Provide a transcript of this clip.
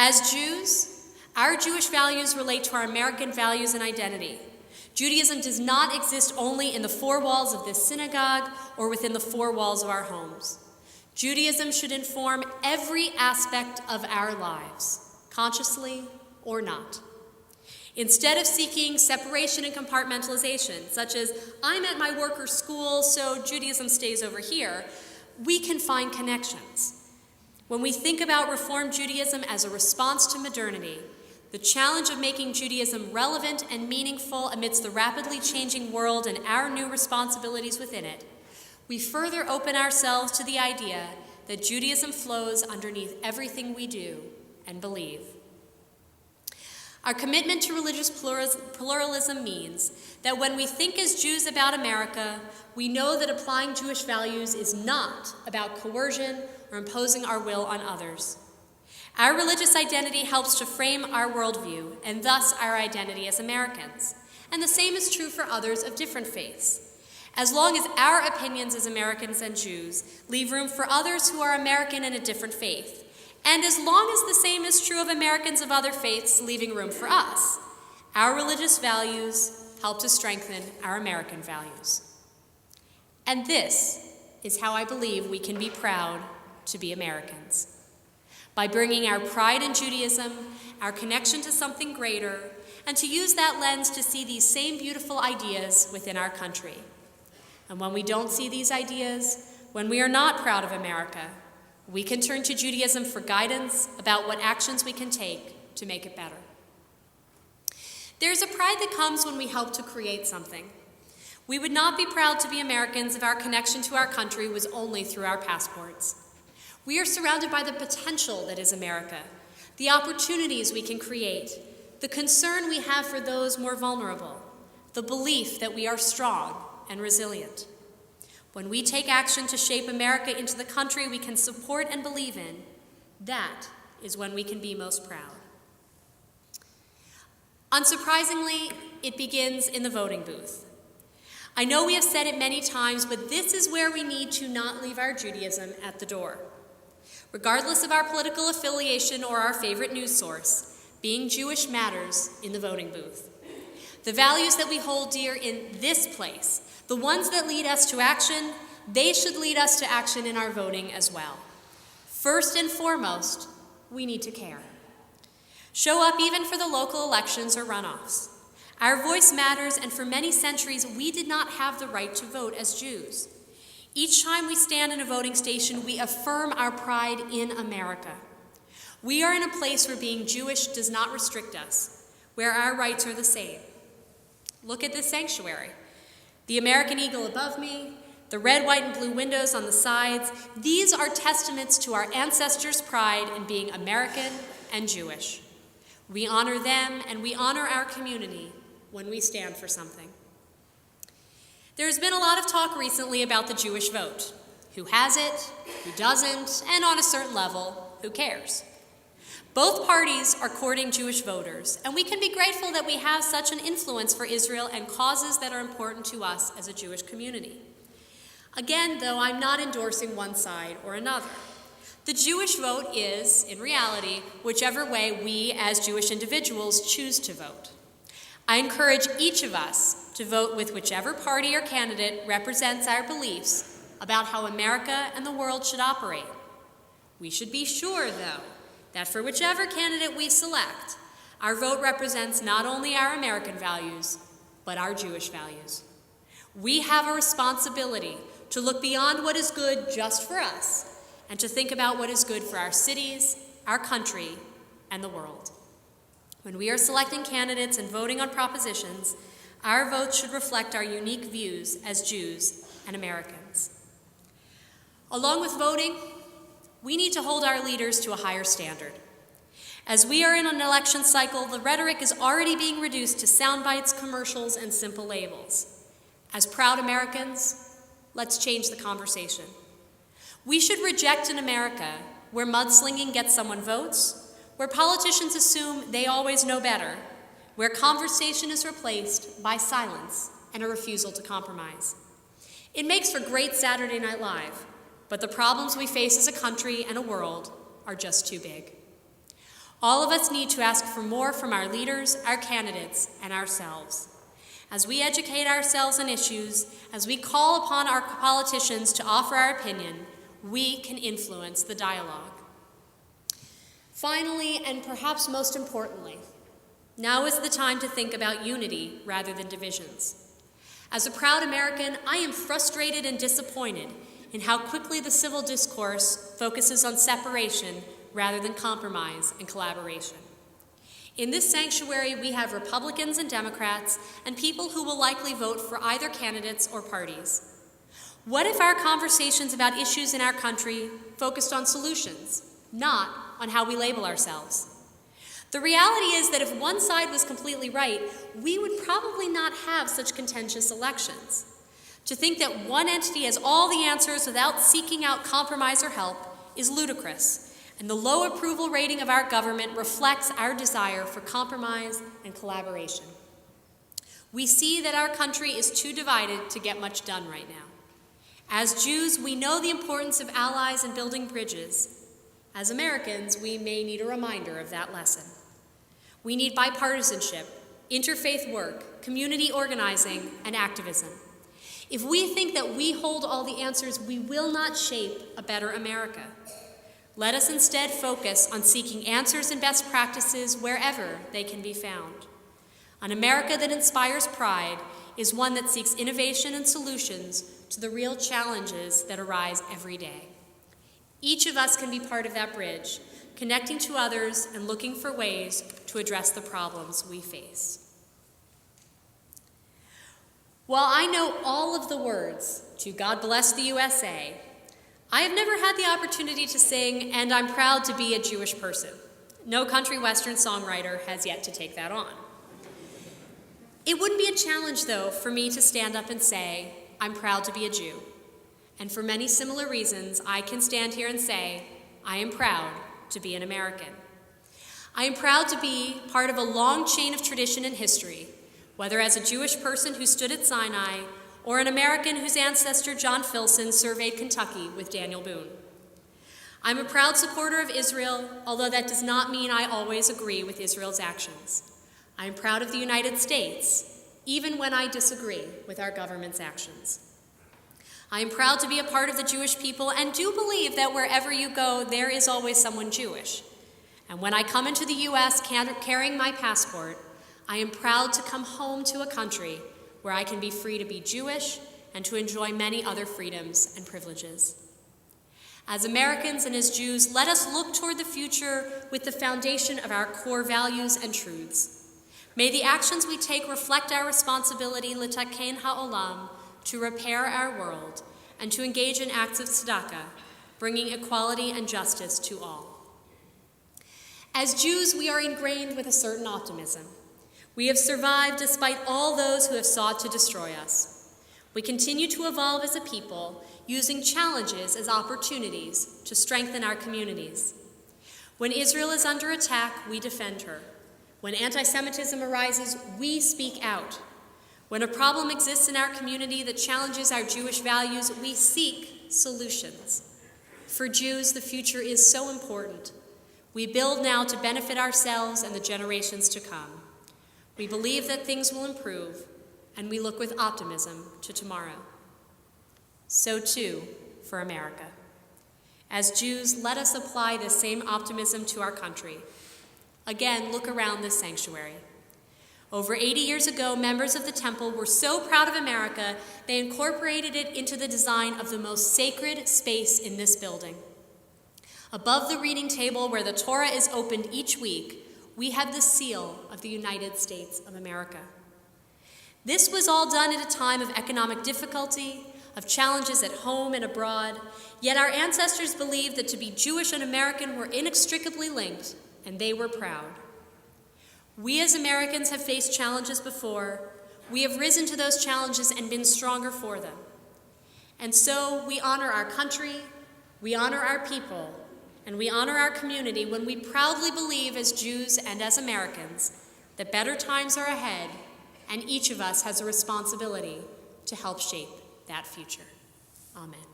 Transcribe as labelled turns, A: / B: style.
A: As Jews, our Jewish values relate to our American values and identity. Judaism does not exist only in the four walls of this synagogue or within the four walls of our homes. Judaism should inform every aspect of our lives, consciously or not. Instead of seeking separation and compartmentalization, such as, I'm at my work or school, so Judaism stays over here, we can find connections. When we think about Reform Judaism as a response to modernity, the challenge of making Judaism relevant and meaningful amidst the rapidly changing world and our new responsibilities within it, we further open ourselves to the idea that Judaism flows underneath everything we do and believe. Our commitment to religious pluralism means that when we think as Jews about America, we know that applying Jewish values is not about coercion or imposing our will on others. Our religious identity helps to frame our worldview and thus our identity as Americans. And the same is true for others of different faiths. As long as our opinions as Americans and Jews leave room for others who are American in a different faith, and as long as the same is true of Americans of other faiths leaving room for us, our religious values help to strengthen our American values. And this is how I believe we can be proud to be Americans. By bringing our pride in Judaism, our connection to something greater, and to use that lens to see these same beautiful ideas within our country. And when we don't see these ideas, when we are not proud of America, we can turn to Judaism for guidance about what actions we can take to make it better. There's a pride that comes when we help to create something. We would not be proud to be Americans if our connection to our country was only through our passports. We are surrounded by the potential that is America, the opportunities we can create, the concern we have for those more vulnerable, the belief that we are strong and resilient. When we take action to shape America into the country we can support and believe in, that is when we can be most proud. Unsurprisingly, it begins in the voting booth. I know we have said it many times, but this is where we need to not leave our Judaism at the door. Regardless of our political affiliation or our favorite news source, being Jewish matters in the voting booth. The values that we hold dear in this place, the ones that lead us to action, they should lead us to action in our voting as well. First and foremost, we need to care. Show up even for the local elections or runoffs. Our voice matters, and for many centuries, we did not have the right to vote as Jews. Each time we stand in a voting station, we affirm our pride in America. We are in a place where being Jewish does not restrict us, where our rights are the same. Look at this sanctuary. The American eagle above me, the red, white, and blue windows on the sides, these are testaments to our ancestors' pride in being American and Jewish. We honor them and we honor our community when we stand for something. There's been a lot of talk recently about the Jewish vote. Who has it, who doesn't, and on a certain level, who cares? Both parties are courting Jewish voters, and we can be grateful that we have such an influence for Israel and causes that are important to us as a Jewish community. Again, though, I'm not endorsing one side or another. The Jewish vote is, in reality, whichever way we as Jewish individuals choose to vote. I encourage each of us to vote with whichever party or candidate represents our beliefs about how America and the world should operate. We should be sure, though, that for whichever candidate we select, our vote represents not only our American values, but our Jewish values. We have a responsibility to look beyond what is good just for us and to think about what is good for our cities, our country, and the world. When we are selecting candidates and voting on propositions, our votes should reflect our unique views as Jews and Americans. Along with voting, we need to hold our leaders to a higher standard. As we are in an election cycle, the rhetoric is already being reduced to sound bites, commercials, and simple labels. As proud Americans, let's change the conversation. We should reject an America where mudslinging gets someone votes, where politicians assume they always know better, where conversation is replaced by silence and a refusal to compromise. It makes for great Saturday Night Live, but the problems we face as a country and a world are just too big. All of us need to ask for more from our leaders, our candidates, and ourselves. As we educate ourselves on issues, as we call upon our politicians to offer our opinion, we can influence the dialogue. Finally, and perhaps most importantly, now is the time to think about unity rather than divisions. As a proud American, I am frustrated and disappointed in how quickly the civil discourse focuses on separation rather than compromise and collaboration. In this sanctuary, we have Republicans and Democrats and people who will likely vote for either candidates or parties. What if our conversations about issues in our country focused on solutions, not on how we label ourselves? The reality is that if one side was completely right, we would probably not have such contentious elections. To think that one entity has all the answers without seeking out compromise or help is ludicrous. And the low approval rating of our government reflects our desire for compromise and collaboration. We see that our country is too divided to get much done right now. As Jews, we know the importance of allies and building bridges. As Americans, we may need a reminder of that lesson. We need bipartisanship, interfaith work, community organizing, and activism. If we think that we hold all the answers, we will not shape a better America. Let us instead focus on seeking answers and best practices wherever they can be found. An America that inspires pride is one that seeks innovation and solutions to the real challenges that arise every day. Each of us can be part of that bridge, connecting to others and looking for ways to address the problems we face. While I know all of the words to God Bless the USA, I have never had the opportunity to sing, "And I'm proud to be a Jewish person." No country western songwriter has yet to take that on. It wouldn't be a challenge, though, for me to stand up and say, "I'm proud to be a Jew." And for many similar reasons, I can stand here and say, I am proud to be an American. I am proud to be part of a long chain of tradition and history, whether as a Jewish person who stood at Sinai or an American whose ancestor John Filson surveyed Kentucky with Daniel Boone. I'm a proud supporter of Israel, although that does not mean I always agree with Israel's actions. I am proud of the United States, even when I disagree with our government's actions. I am proud to be a part of the Jewish people and do believe that wherever you go, there is always someone Jewish. And when I come into the U.S. carrying my passport, I am proud to come home to a country where I can be free to be Jewish and to enjoy many other freedoms and privileges. As Americans and as Jews, let us look toward the future with the foundation of our core values and truths. May the actions we take reflect our responsibility, litaken ha'olam, to repair our world and to engage in acts of tzedakah, bringing equality and justice to all. As Jews, we are ingrained with a certain optimism. We have survived despite all those who have sought to destroy us. We continue to evolve as a people, using challenges as opportunities to strengthen our communities. When Israel is under attack, we defend her. When anti-Semitism arises, we speak out. When a problem exists in our community that challenges our Jewish values, we seek solutions. For Jews, the future is so important. We build now to benefit ourselves and the generations to come. We believe that things will improve, and we look with optimism to tomorrow. So too for America. As Jews, let us apply this same optimism to our country. Again, look around this sanctuary. Over 80 years ago, members of the temple were so proud of America, they incorporated it into the design of the most sacred space in this building. Above the reading table where the Torah is opened each week, we have the seal of the United States of America. This was all done at a time of economic difficulty, of challenges at home and abroad, yet our ancestors believed that to be Jewish and American were inextricably linked, and they were proud. We as Americans have faced challenges before. We have risen to those challenges and been stronger for them. And so we honor our country, we honor our people, and we honor our community when we proudly believe as Jews and as Americans that better times are ahead, and each of us has a responsibility to help shape that future. Amen.